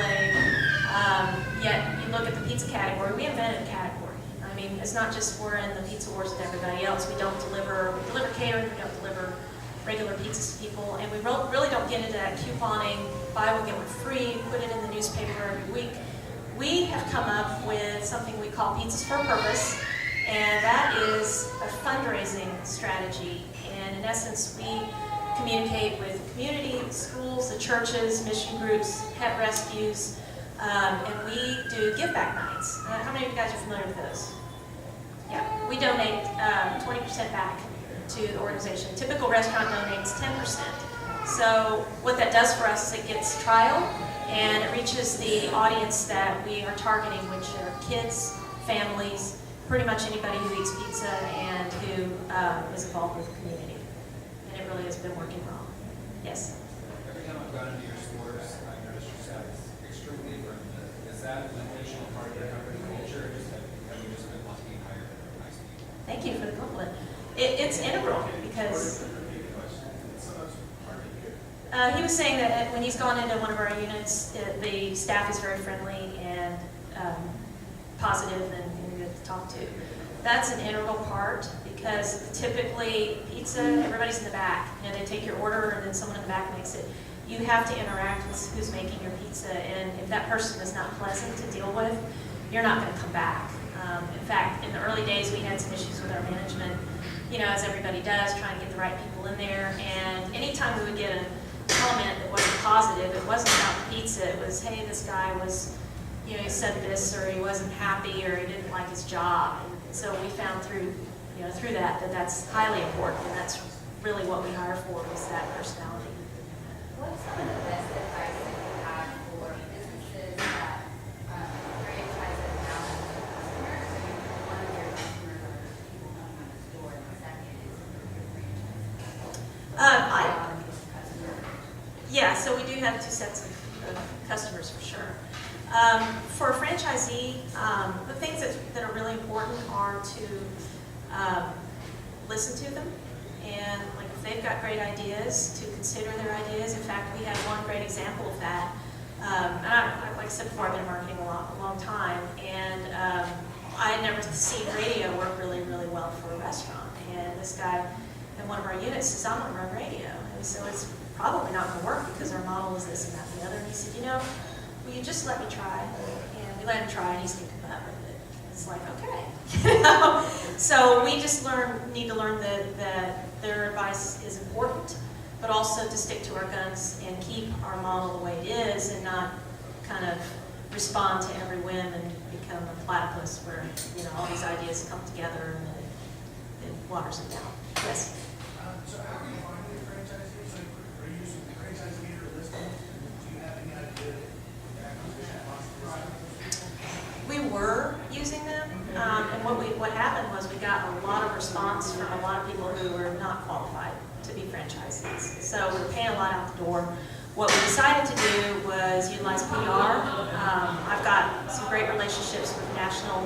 Speaker 13: yet you look at the pizza category, we invented a category. I mean, it's not just we're in the pizza wars with everybody else. We deliver catering, we don't deliver regular pizzas to people, and we really don't get into that couponing, buy one, get one free, put it in the newspaper every week. We have come up with something we call Pizzas for a Purpose, and that is a fundraising strategy. And in essence, we communicate with the community, the schools, the churches, mission groups, pet rescues, and we do give back nights. How many of you guys are familiar with those? Yeah, we donate 20% back to the organization. Typical restaurant donates 10%. So what that does for us is it gets trial and it reaches the audience that we are targeting, which are kids, families, pretty much anybody who eats pizza and who is involved with the community. And it really has been working well. Yes?
Speaker 15: Every time I've gone into your stores, I've noticed your staff is extremely friendly. Is that an intentional part of your company culture, or have you just been lucky and hired nice people?
Speaker 13: Thank you for the compliment. It's integral because he was saying that when he's gone into one of our units, the staff is very friendly and positive and good to talk to. That's an integral part because typically pizza, everybody's in the back. They take your order and then someone in the back makes it. You have to interact with who's making your pizza, and if that person is not pleasant to deal with, you're not going to come back. In fact, in the early days, we had some issues with our management, as everybody does, trying to get the right people in there. And anytime we would get a comment that wasn't positive, it wasn't about the pizza. It was, hey, this guy was, he said this, or he wasn't happy, or he didn't like his job. And so we found through that that's highly important, and that's really what we hire for, is that personality.
Speaker 3: What's some of the best advice that you have for businesses that franchise it out to customers? So one of your customers are people coming in the store, and the second is your franchise.
Speaker 13: Yeah, so we do have two sets of customers for sure. For a franchisee, the things that are really important are to listen to them, and like if they've got great ideas, to consider their ideas. In fact, we have one great example of that. And like I said before, I've been in marketing a long time, and I had never seen radio work really, really well for a restaurant. And this guy in one of our units says, I'm going to run radio. And so it's probably not going to work because our model is this and that and the other. And he said, will you just let me try? And we let him try, and he's thinking about it. It's like, okay. So we just need to learn that their advice is important, but also to stick to our guns and keep our model the way it is and not kind of respond to every whim and become a platypus where, all these ideas come together and it waters it down. Yes?
Speaker 9: So how are you finding your franchisees? Are you using the franchise leader listing? Do you have any idea what the acquisition process is?
Speaker 13: We were using them, and what happened was we got a lot of response from a lot of people who were not not qualified to be franchisees. So we're paying a lot out the door. What we decided to do was utilize PR. I've got some great relationships with national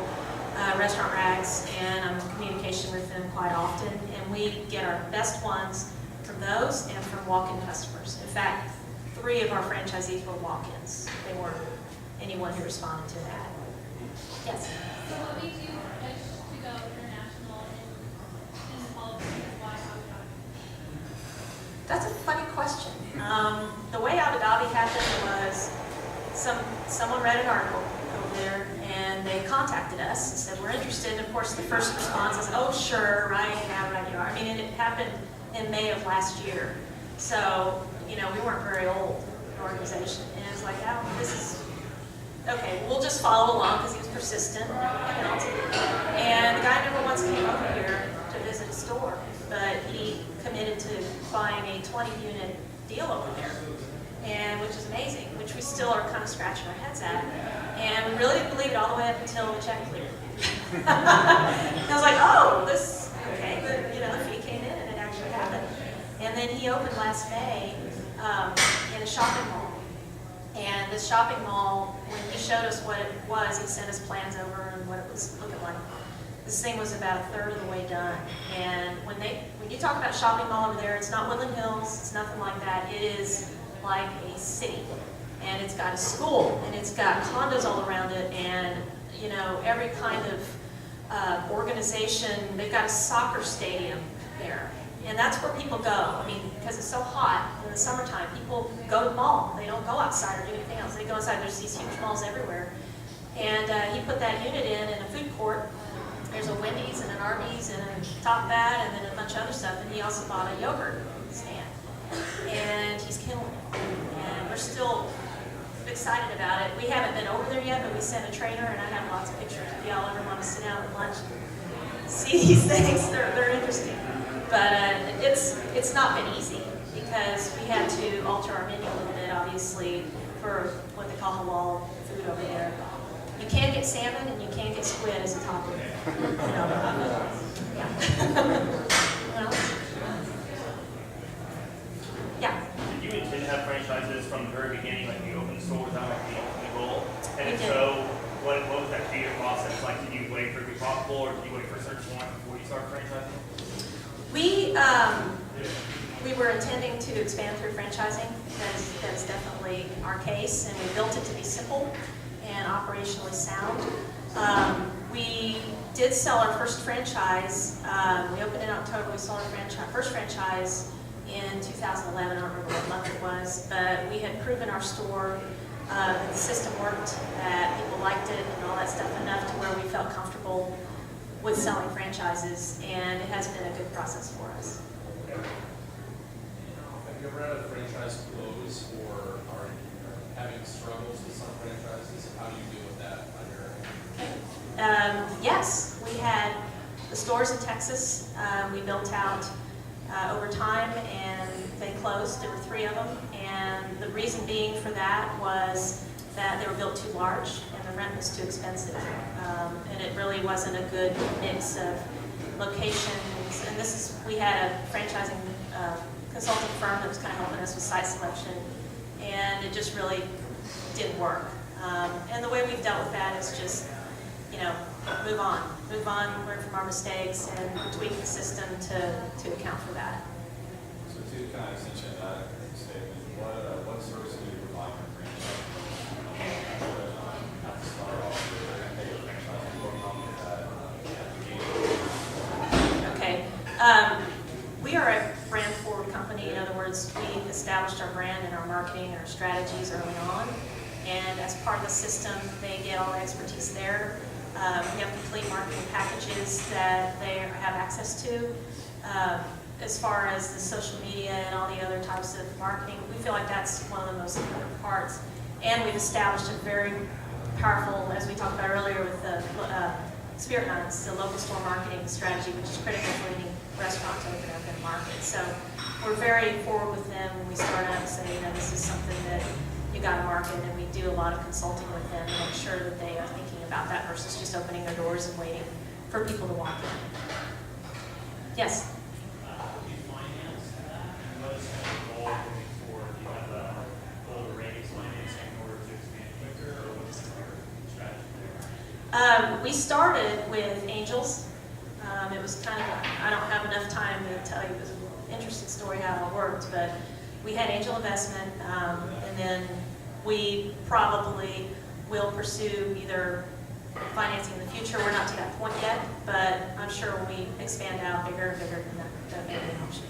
Speaker 13: restaurant rags, and I'm in communication with them quite often, and we get our best ones from those and from walk-in customers. In fact, 3 of our franchisees were walk-ins. They weren't anyone who responded to that. Yes?
Speaker 3: So what made you wish to go international in all of this? Why Avirodha?
Speaker 13: That's a funny question. The way Abu Dhabi happened was someone read an article over there, and they contacted us and said, we're interested. And of course, the first response is, oh, sure, right, yeah, right, you are. I mean, and it happened in May of last year. So, you know, we weren't very old, an organization. And it was like, oh, this is, okay, we'll just follow along because he was persistent. And the guy never once came over here to visit a store, but he committed to buying a 20-unit deal over there, and which is amazing, which we still are kind of scratching our heads at. And we really didn't believe it all the way up until the check cleared. I was like, oh, this, okay, but, you know, the fee came in and it actually happened. And then he opened last May in a shopping mall. And this shopping mall, when he showed us what it was, he sent us plans over and what it was looking like. This thing was about a third of the way done. And when you talk about shopping mall over there, it's not Woodland Hills, it's nothing like that. It is like a city. And it's got a school, and it's got condos all around it, and you know, every kind of organization. They've got a soccer stadium there. And that's where people go. I mean, because it's so hot in the summertime, people go to the mall. They don't go outside or do anything else. They go inside. There's these huge malls everywhere. And he put that unit in a food court. There's a Wendy's and an Arby's and a Top Bat and then a bunch of other stuff. And he also bought a yogurt stand. And he's killing it. And we're still excited about it. We haven't been over there yet, but we sent a trainer, and I have lots of pictures if y'all ever want to sit down at lunch and see these things. They're interesting. But it's not been easy because we had to alter our menu a little bit, obviously, for what they call halal food over there. You can get salmon and you can get squid as a topping. You know, yeah. What else? Yeah.
Speaker 1: Did you intend to have franchises from the very beginning, like you opened the store without like the role? And
Speaker 13: We
Speaker 1: if
Speaker 13: did.
Speaker 1: so, what was that 2-year process like? Did you wait for it to be profitable, or did you wait for a certain point before you started franchising?
Speaker 13: We were intending to expand through franchising. That's definitely our case, and we built it to be simple and operationally sound. We did sell our first franchise. We opened in October. We sold our first franchise in 2011. I don't remember what month it was, but we had proven our store, that the system worked, that people liked it, and all that stuff enough to where we felt comfortable with selling franchises, and it has been a good process for us.
Speaker 12: Have you ever had a franchise close or are having struggles with some franchises? How do you deal with that on your end?
Speaker 13: Yes, we had the stores in Texas. We built out over time, and they closed. There were 3 of them, and the reason being for that was that they were built too large and the rent was too expensive. And it really wasn't a good mix of locations. And we had a franchising consulting firm that was kind of helping us with site selection, and it just really didn't work. And the way we've dealt with that is just, you know, move on, learn from our mistakes, and tweak the system to account for that.
Speaker 6: So to kind of extension that statement, what service do you provide for franchise? Have to start off with a big franchise, what wrong with that?
Speaker 13: Okay. We are a brand forward company. In other words, we established our brand and our marketing and our strategies early on. And as part of the system, they get all the expertise there. We have complete marketing packages that they have access to. As far as the social media and all the other types of marketing, we feel like that's one of the most important parts. And we've established a very powerful, as we talked about earlier with the Spirit Nuts, the local store marketing strategy, which is critical for any restaurant to open up in the market. So we're very forward with them when we start out and say, you know, this is something that you got to market, and we do a lot of consulting with them to make sure that they are thinking about that versus just opening their doors and waiting for people to walk in. Yes?
Speaker 7: You
Speaker 13: We started with angels. It was kind of, I don't have enough time to tell you, it was an interesting story how it all worked, but we had angel investment, and then we probably will pursue either financing in the future. We're not to that point yet, but I'm sure when we expand out bigger and bigger, then that may be an option.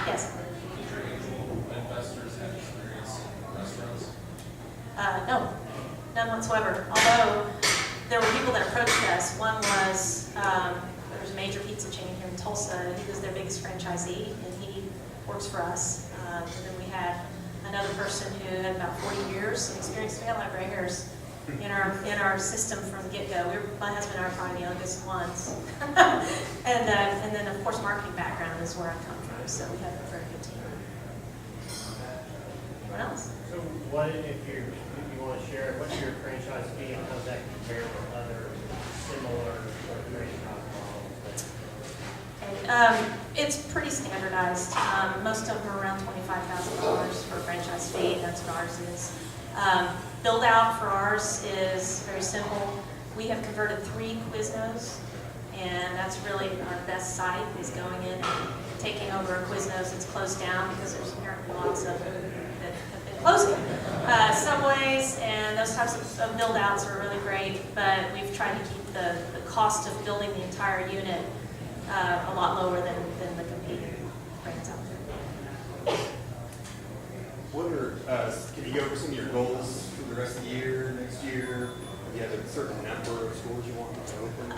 Speaker 13: Yes?
Speaker 12: Did your angel investors have experience in restaurants?
Speaker 13: No, none whatsoever. Although there were people that approached us. One was, there was a major pizza chain here in Tulsa. He was their biggest franchisee, and he works for us. And then we had another person who had about 40 years of experience. We had a lot of gray hairs in our system from the get-go. My husband and I are probably the youngest ones. and then, of course, marketing background is where I come from, so we have a very good team. What else?
Speaker 8: So what if you want to share, what's your franchise fee and how does that compare to other similar franchise models?
Speaker 13: It's pretty standardized. Most of them are around $25,000 for a franchise fee. That's what ours is. Build out for ours is very simple. We have converted 3 Quiznos, and that's really our best site is going in and taking over a Quiznos that's closed down because there's apparently lots of them that have been closing. Subways and those types of build outs are really great, but we've tried to keep the cost of building the entire unit a lot lower than the competing brands out there.
Speaker 16: What are, can you go over some of your goals for the rest of the year, next year? Do you have a certain number of stores you want to open?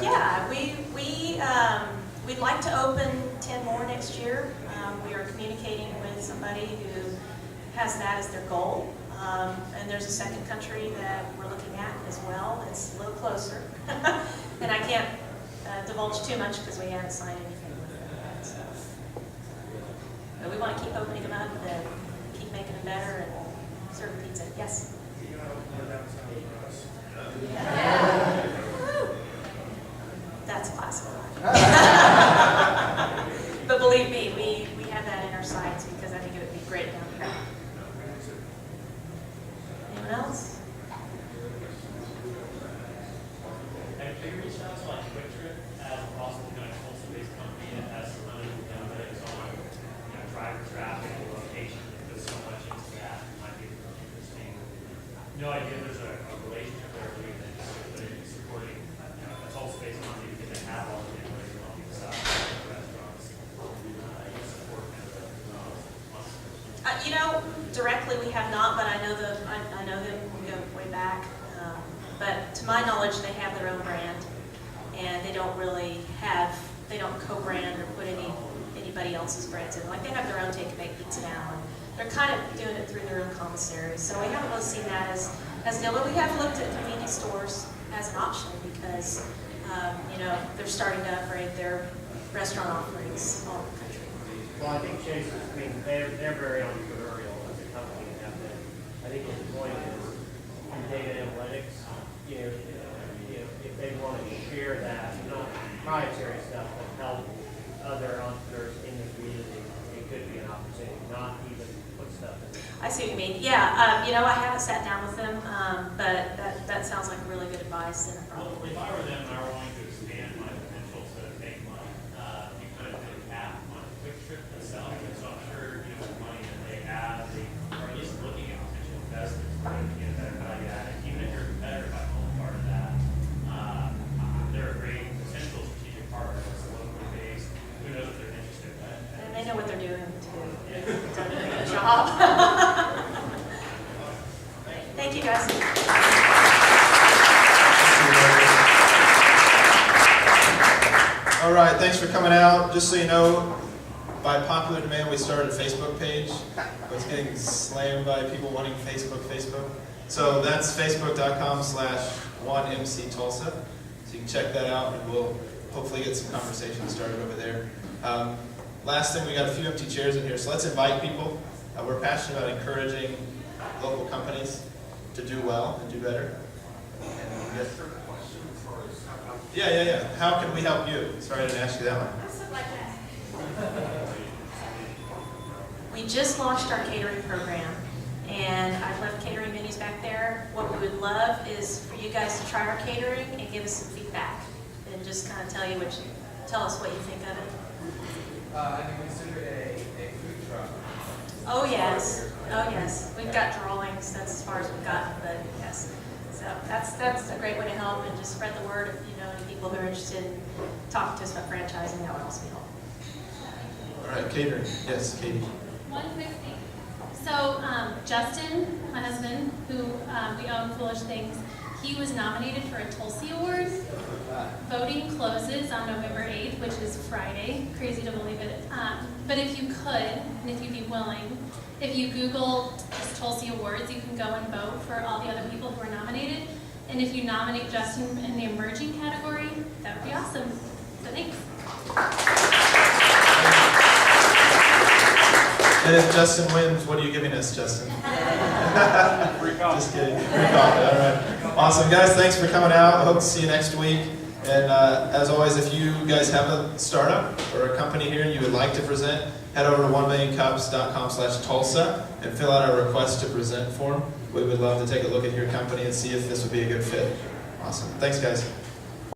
Speaker 13: Yeah, we'd like to open 10 more next year. We are communicating with somebody who has that as their goal. And there's a second country that we're looking at as well. It's a little closer. And I can't divulge too much because we haven't signed anything with them yet. So. But we want to keep opening them up and keep making them better and serving pizza. Yes? That's possible. But believe me, we have that in our sights because I think it would be great down here. Anyone else?
Speaker 7: Have you reached out to like Quick Trip as a possible kind of Tulsa-based company that has some other analytics on driver traffic and location? There's so much into that. It might be interesting. No idea there's a relationship there where you can put it in supporting a Tulsa-based company because they have all the analytics on the side of the restaurants. Support kind of
Speaker 13: Directly we have not, but I know them. We go way back. But to my knowledge, they have their own brand, and they don't co-brand or put anybody else's brands in. Like they have their own take and bake pizza now, and they're kind of doing it through their own commissary. So we haven't really seen that as deal. But we have looked at convenience stores as an option because they're starting to upgrade their restaurant offerings all over the country.
Speaker 8: Well, I think Chase, they're very entrepreneurial as a company and have been. I think his point is in data analytics, if they want to share that, not proprietary stuff, but help other entrepreneurs in the community, it could be an opportunity, not even put stuff in.
Speaker 13: I see what you mean. Yeah, I haven't sat down with them, but that sounds like really good advice. And
Speaker 7: Well, if I were them and I were wanting to expand my potential to make money, you kind of did a cap on Quick Trip itself. And so I'm sure, the money that they have, they are at least looking at potential investments where they can get a better value at it. Even if you're a competitor by own part of that, they're a great potential strategic partner that's locally based. Who knows if they're interested in that?
Speaker 13: And they know what they're doing too. They've done a good job. Thank you, guys.
Speaker 11: All right, thanks for coming out. Just so you know, by popular demand, we started a Facebook page. It's getting slammed by people wanting Facebook. So that's facebook.com/1mctulsa. So you can check that out, and we'll hopefully get some conversation started over there. Last thing, we got a few empty chairs in here, so let's invite people. We're passionate about encouraging local companies to do well and do better. And yes. Yeah. How can we help you? Sorry, I didn't ask you that one.
Speaker 13: We just launched our catering program, And I've left catering menus back there. What we would love is for you guys to try our catering and give us some feedback and just kind of tell us what you think of it.
Speaker 15: Have you considered a food truck?
Speaker 13: Oh yes, oh yes. We've got drawings. That's as far as we've gotten, but yes. So that's a great way to help and just spread the word. If you know any people who are interested in talking to us about franchising, that would also be helpful.
Speaker 11: All right, catering. Yes, Katie.
Speaker 17: One quick thing. So Justin, my husband, who we own Foolish Things, he was nominated for a Tulsa Award. Voting closes on November 8th, which is Friday. Crazy to believe it. But if you could, and if you'd be willing, if you Google just Tulsa Awards, you can go and vote for all the other people who are nominated. And if you nominate Justin in the emerging category, that would be awesome. So thanks.
Speaker 11: And if Justin wins, what are you giving us, Justin?
Speaker 12: Free coffee.
Speaker 11: Just kidding. Free coffee. All right. Awesome, guys. Thanks for coming out. I hope to see you next week. And as always, if you guys have a startup or a company here and you would like to present, head over to 1millioncups.com/Tulsa and fill out our request to present form. We would love to take a look at your company and see if this would be a good fit. Awesome. Thanks, guys.